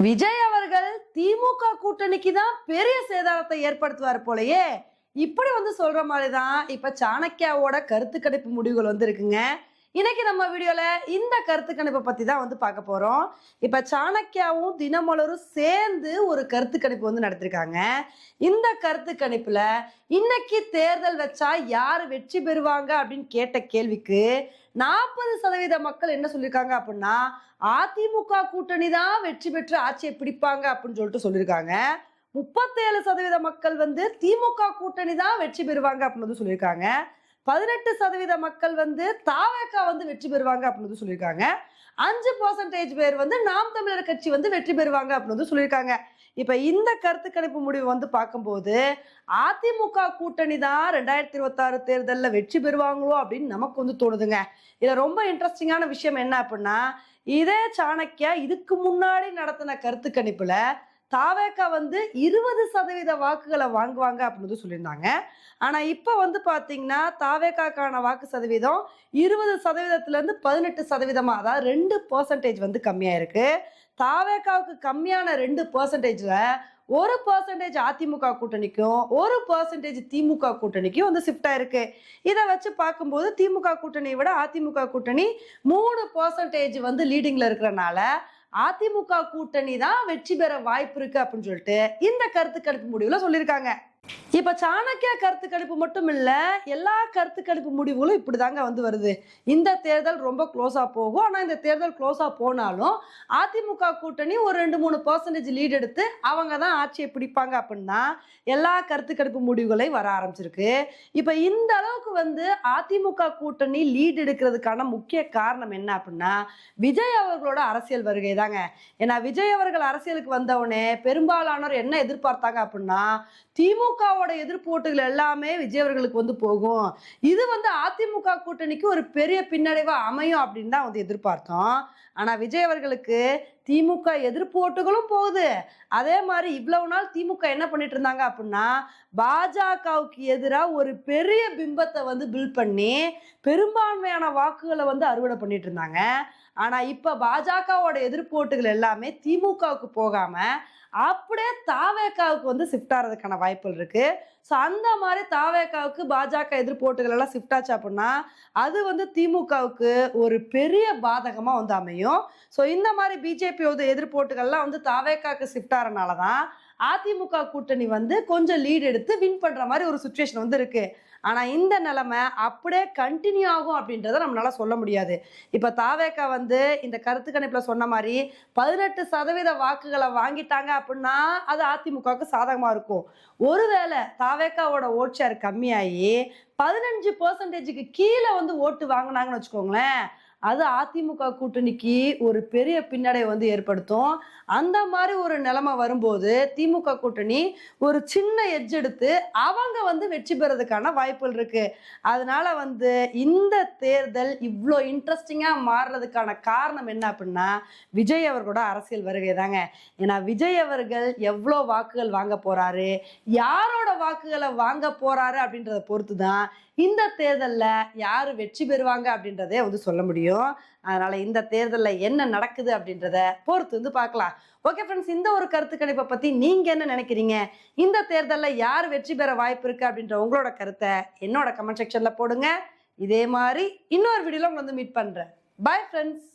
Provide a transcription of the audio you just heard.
விஜய் அவர்கள் திமுக கூட்டணிக்கு தான் பெரிய சேதாரத்தை ஏற்படுத்துவார் போலயே. இப்படி சொல்ற மாதிரிதான் இப்ப சாணக்கியாவோட கருத்து கணிப்பு முடிவுகள் இருக்குங்க. இன்னைக்கு நம்ம வீடியோல இந்த கருத்து கணிப்பை பத்தி தான் பார்க்க போறோம். இப்ப சாணக்கியாவும் தினமலரும் சேர்ந்து ஒரு கருத்து கணிப்பு நடத்திருக்காங்க. இந்த கருத்து கணிப்புல இன்னைக்கு தேர்தல் வச்சா யாரு வெற்றி பெறுவாங்க அப்படின்னு கேட்ட கேள்விக்கு 40% மக்கள் என்ன சொல்லியிருக்காங்க அப்படின்னா அதிமுக கூட்டணி தான் வெற்றி பெற்று ஆட்சியை பிடிப்பாங்க அப்படின்னு சொல்லியிருக்காங்க. 37% மக்கள் திமுக கூட்டணி தான் வெற்றி பெறுவாங்க அப்படின்னு சொல்லியிருக்காங்க. 18% மக்கள் தாவேகா வெற்றி பெறுவாங்க அப்படின்னு சொல்லியிருக்காங்க. 5% பேர் நாம் தமிழர் கட்சி வெற்றி பெறுவாங்க அப்படின்னு சொல்லியிருக்காங்க. இப்ப இந்த கருத்து கணிப்பு முடிவு பார்க்கும்போது அதிமுக கூட்டணி தான் 2026 தேர்தலில் வெற்றி பெறுவாங்களோ அப்படின்னு நமக்கு தோணுதுங்க. இதுல ரொம்ப இன்ட்ரெஸ்டிங்கான விஷயம் என்ன அப்படின்னா, இதே சாணக்கியா இதுக்கு முன்னாடி நடத்தின கருத்து கணிப்புல தாவேகா 20% வாக்குகளை வாங்குவாங்க அப்படின்னு சொல்லியிருந்தாங்க. ஆனா இப்ப பாத்தீங்கன்னா தாவேகாக்கான வாக்கு சதவீதம் 20%லேருந்து 18%, அதாவது 2% கம்மியா இருக்கு. தாவேகாவுக்கு கம்மியான 2%ல 1% அதிமுக கூட்டணிக்கும் 1% திமுக கூட்டணிக்கும் ஷிஃப்ட் ஆயிருக்கு. இதை வச்சு பார்க்கும்போது திமுக கூட்டணியை விட அதிமுக கூட்டணி 3% லீடிங்ல இருக்கிறனால அதிமுக கூட்டணி தான் வெற்றி பெற வாய்ப்பு இருக்கு அப்படின்னு சொல்லிட்டு இந்த கருத்து கணிப்பு முடிவுல சொல்லியிருக்காங்க. இப்ப சாணக்கியா கருத்து கணிப்பு மட்டும் இல்ல, எல்லா கருத்து கணிப்பு முடிவுகளும் இப்படிதாங்க வருது. இந்த தேர்தல் ரொம்ப க்ளோஸா போகும். ஆனா இந்த தேர்தல் க்ளோஸா போனாலும் அதிமுக கூட்டணி ஒரு 2-3% லீட் எடுத்து அவங்க தான் ஆட்சியை பிடிப்பாங்க அப்படின்னா எல்லா கருத்து கணிப்பு முடிவுகளையும் வர ஆரம்பிச்சிருக்கு. இப்ப இந்த அளவுக்கு அதிமுக கூட்டணி லீட் எடுக்கிறதுக்கான முக்கிய காரணம் என்ன அப்படின்னா விஜய் அவர்களோட அரசியல் வருகை தாங்க. ஏன்னா விஜய் அவர்கள் அரசியலுக்கு வந்தவுடனே பெரும்பாலானோர் என்ன எதிர்பார்த்தாங்க அப்படின்னா திமுகவோட எதிர்ப்பு ஓட்டுகள் எல்லாமே விஜய் அவர்களுக்கு போகும். இது அதிமுக கூட்டணிக்கு ஒரு பெரிய பின்னடைவா அமையும் அப்படின்னு தான் எதிர்பார்த்தோம். ஆனா விஜய் அவர்களுக்கு திமுக எதிர்ப்பு ஓட்டுகளும் போகுது. அதே மாதிரி இவ்வளவு நாள் திமுக என்ன பண்ணிட்டு இருந்தாங்க அப்படின்னா பாஜகவுக்கு எதிராக ஒரு பெரிய பிம்பத்தை பில்ட் பண்ணி பெரும்பான்மையான வாக்குகளை அறுவடை பண்ணிட்டு இருந்தாங்க. ஆனா இப்ப பாஜகவோட எதிர்ப்பு ஓட்டுகள் எல்லாமே திமுகவுக்கு போகாம அப்படியே தாவேகாவுக்கு ஷிஃப்ட் ஆகிறதுக்கான வாய்ப்புகள் இருக்கு. ஸோ அந்த மாதிரி தாவேகாவுக்கு பாஜக எதிர்ப்பு ஓட்டுகள் எல்லாம் ஷிஃப்ட் ஆச்சு அப்படின்னா அது திமுகவுக்கு ஒரு பெரிய பாதகமா அமையும். ஸோ இந்த மாதிரி பிஜேபி எதிர்ப்பு ஓட்டுகள்லாம் தாவேகாவுக்கு ஷிஃப்ட் ஆகிறனால தான் அதிமுக கூட்டணி கொஞ்சம் லீட் எடுத்து வின் பண்ற மாதிரி ஒரு சுச்சுவேஷன் இருக்கு. ஆனா இந்த நிலைமை அப்படியே கண்டினியூ ஆகும் அப்படின்றத நம்மளால சொல்ல முடியாது. இப்ப தாவேகா இந்த கருத்து கணிப்புல சொன்ன மாதிரி 18% வாக்குகளை வாங்கிட்டாங்க அப்படின்னா அது அதிமுகவுக்கு சாதகமா இருக்கும். ஒருவேளை தாவேகாவோட ஓட் ஷேர் கம்மியாகி 15%க்கு கீழே ஓட்டு வாங்கினாங்கன்னு வச்சுக்கோங்களேன், அது அதிமுக கூட்டணிக்கு ஒரு பெரிய பின்னடைவை ஏற்படுத்தும். அந்த மாதிரி ஒரு நிலைமை வரும்போது திமுக கூட்டணி ஒரு சின்ன எட்ஜ் எடுத்து அவங்க வெற்றி பெறதுக்கான வாய்ப்புகள் இருக்கு. அதனால இந்த தேர்தல் இவ்வளோ இன்ட்ரெஸ்டிங்கா மாறுறதுக்கான காரணம் என்ன அப்படின்னா விஜய் அவர்களோட அரசியல் வருகை தாங்க. ஏன்னா விஜய் அவர்கள் எவ்வளோ வாக்குகள் வாங்க போறாரு, யாரோட வாக்குகளை வாங்க போறாரு அப்படின்றத பொறுத்து தான் இந்த தேர்தலில் யாரு வெற்றி பெறுவாங்க அப்படின்றதே சொல்ல முடியும். அதனால இந்த தேர்தலில் என்ன நடக்குது அப்படின்றத பொறுத்து பார்க்கலாம். ஓகே ஃப்ரெண்ட்ஸ், இந்த ஒரு கருத்து கணிப்பை பத்தி நீங்க என்ன நினைக்கிறீங்க? இந்த தேர்தலில் யார் வெற்றி பெற வாய்ப்பு இருக்கு அப்படின்ற உங்களோட கருத்தை என்னோட கமெண்ட் செக்ஷன்ல போடுங்க. இதே மாதிரி இன்னொரு வீடியோல உங்களை மீட் பண்றேன். Bye friends.